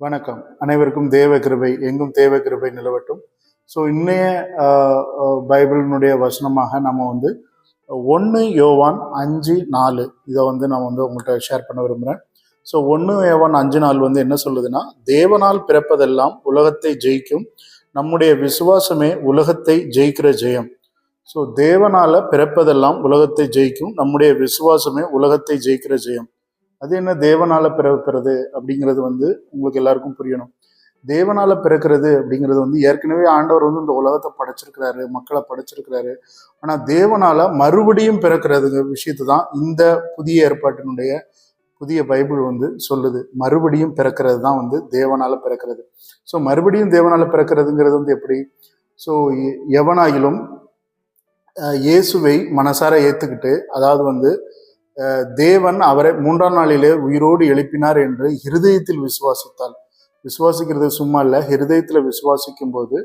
வணக்கம். அனைவருக்கும் தேவ கிருபை, எங்கும் தேவ கிருபை நிலவட்டும். ஸோ இன்னைய பைபிளினுடைய வசனமாக நம்ம 1 யோவான் 5:4 இதை நான் உங்கள்கிட்ட ஷேர் பண்ண விரும்புகிறேன். ஸோ 1 யோவான் 5:4 என்ன சொல்லுதுன்னா, தேவனால் பிறப்பதெல்லாம் உலகத்தை ஜெயிக்கும், நம்முடைய விசுவாசமே உலகத்தை ஜெயிக்கிற ஜெயம். ஸோ தேவனால பிறப்பதெல்லாம் உலகத்தை ஜெயிக்கும், நம்முடைய விசுவாசமே உலகத்தை ஜெயிக்கிற ஜெயம். அது என்ன தேவனால பிறக்கிறது அப்படிங்கிறது உங்களுக்கு எல்லாருக்கும் புரியணும். தேவனால பிறக்கிறது அப்படிங்கிறது ஏற்கனவே ஆண்டவர் இந்த உலகத்தை படைச்சிருக்கிறாரு, மக்களை படைச்சிருக்கிறாரு. ஆனா தேவனால மறுபடியும் பிறக்கிறது விஷயத்தை தான் இந்த புதிய ஏற்பாட்டினுடைய புதிய பைபிள் சொல்லுது. மறுபடியும் பிறக்கிறது தான் தேவனால பிறக்கிறது. ஸோ மறுபடியும் தேவனால பிறக்கிறதுங்கிறது எப்படி? ஸோ எவனாயிலும் இயேசுவை மனசார ஏத்துக்கிட்டு, அதாவது தேவன் அவரை 3ஆம் நாளிலே உயிரோடு எழுப்பினார் என்று ஹிருதயத்தில் விசுவாசிக்கிறது சும்மா இல்லை, ஹிருதயத்தில் விசுவாசிக்கும் போது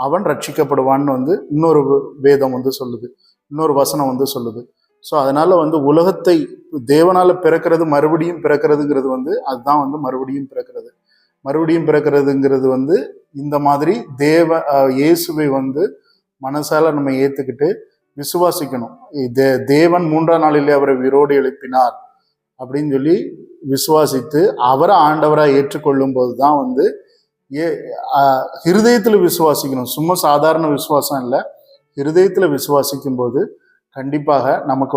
அவன் ரட்சிக்கப்படுவான்னு இன்னொரு வேதம் சொல்லுது, இன்னொரு வசனம் சொல்லுது. ஸோ அதனால உலகத்தை தேவனால பிறக்கிறது, மறுபடியும் பிறக்கிறதுங்கிறது அதுதான் மறுபடியும் பிறக்கிறது. மறுபடியும் பிறக்கிறதுங்கிறது இந்த மாதிரி இயேசுவை மனசால நம்ம ஏத்துக்கிட்டு விசுவாசிக்கணும். தேவன் 3ஆம் நாளிலே அவரை உயிரோடு எழுப்பினார் அப்படின்னு சொல்லி விசுவாசித்து அவரை ஆண்டவராக ஏற்றுக்கொள்ளும் போது தான் ஹிருதயத்தில் விசுவாசிக்கணும். சும்மா சாதாரண விசுவாசம் இல்லை, ஹிருதயத்தில் விசுவாசிக்கும் போது கண்டிப்பாக நமக்கு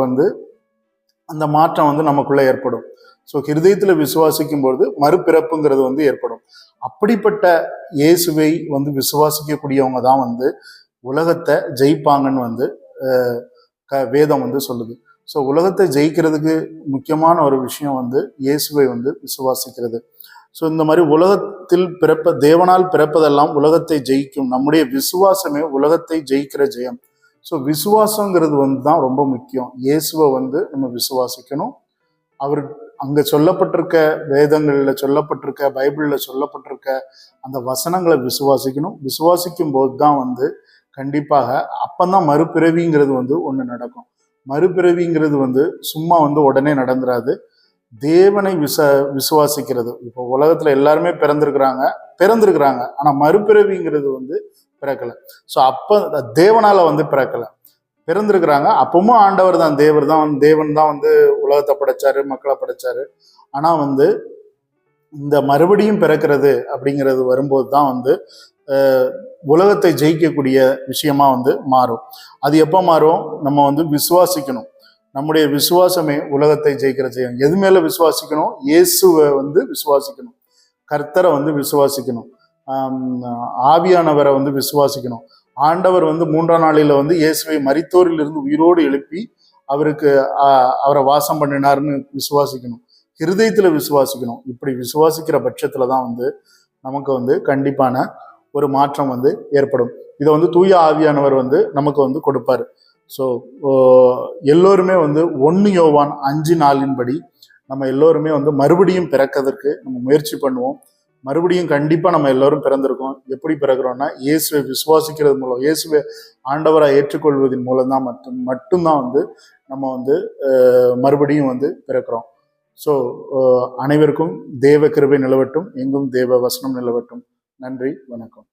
அந்த மாற்றம் நமக்குள்ள ஏற்படும். ஸோ ஹிருதயத்தில் விசுவாசிக்கும் பொழுது மறுபிறப்புங்கிறது ஏற்படும். அப்படிப்பட்ட இயேசுவை விசுவாசிக்கக்கூடியவங்க தான் உலகத்தை ஜெயிப்பாங்கன்னு வேதம் சொல்லுது. ஸோ உலகத்தை ஜெயிக்கிறதுக்கு முக்கியமான ஒரு விஷயம் இயேசுவை விசுவாசிக்கிறது. ஸோ இந்த மாதிரி உலகத்தில் தேவனால் பிறப்பதெல்லாம் உலகத்தை ஜெயிக்கும், நம்முடைய விசுவாசமே உலகத்தை ஜெயிக்கிற ஜெயம். ஸோ விசுவாசங்கிறது தான் ரொம்ப முக்கியம். இயேசுவை நம்ம விசுவாசிக்கணும். அவர் அங்க சொல்லப்பட்டிருக்க வேதங்களில் சொல்லப்பட்டிருக்க பைபிளில் சொல்லப்பட்டிருக்க அந்த வசனங்களை விசுவாசிக்கணும். விசுவாசிக்கும் போது தான் கண்டிப்பாக அப்பந்தான் மறுபிறவிங்கிறது ஒன்று நடக்கும். மறுபிறவிங்கிறது சும்மா உடனே நடந்துராது. தேவனை விசுவாசிக்கிறது. இப்போ உலகத்துல எல்லாருமே பிறந்திருக்கிறாங்க, ஆனா மறுபிறவிங்கிறது பிறக்கல. ஸோ அப்ப தேவனால பிறக்கல, பிறந்திருக்கிறாங்க. அப்பவும் ஆண்டவர் தான், தேவன் தான் உலகத்தை படைச்சாரு, மக்களை படைச்சாரு. ஆனா இந்த மறுபடியும் பிறக்கிறது அப்படிங்கிறது வரும்போது தான் உலகத்தை ஜெயிக்கக்கூடிய விஷயமா மாறும். அது எப்போ மாறும்? நம்ம விசுவாசிக்கணும். நம்முடைய விசுவாசமே உலகத்தை ஜெயிக்கிற ஜெயம். எது மேல விசுவாசிக்கணும்? இயேசுவை விசுவாசிக்கணும், கர்த்தரை விசுவாசிக்கணும், ஆவியானவரை விசுவாசிக்கணும். ஆண்டவர் 3ஆம் நாளில இயேசுவை மரித்தோரில் இருந்து உயிரோடு எழுப்பி அவரை வாசம் பண்ணினார்னு விசுவாசிக்கணும், ஹிருதயத்துல விசுவாசிக்கணும். இப்படி விசுவாசிக்கிற பட்சத்துலதான் நமக்கு கண்டிப்பான ஒரு மாற்றம் ஏற்படும். இதை தூய ஆவியானவர் நமக்கு கொடுப்பாரு. ஸோ எல்லோருமே 1 யோவான் 5:4 நம்ம எல்லோருமே மறுபடியும் பிறக்கிறதுக்கு நம்ம முயற்சி பண்ணுவோம். மறுபடியும் கண்டிப்பா நம்ம எல்லோரும் பிறந்திருக்கோம். எப்படி பிறக்கிறோம்னா, இயேசுவை விசுவாசிக்கிறது மூலம், இயேசுவை ஆண்டவராக ஏற்றுக்கொள்வதன் மூலம் தான் மட்டும்தான் நம்ம மறுபடியும் பிறக்கிறோம். ஸோ அனைவருக்கும் தேவ கிருபை நிலவட்டும், எங்கும் தேவ வசனம் நிலவட்டும். நன்றி, வணக்கம்.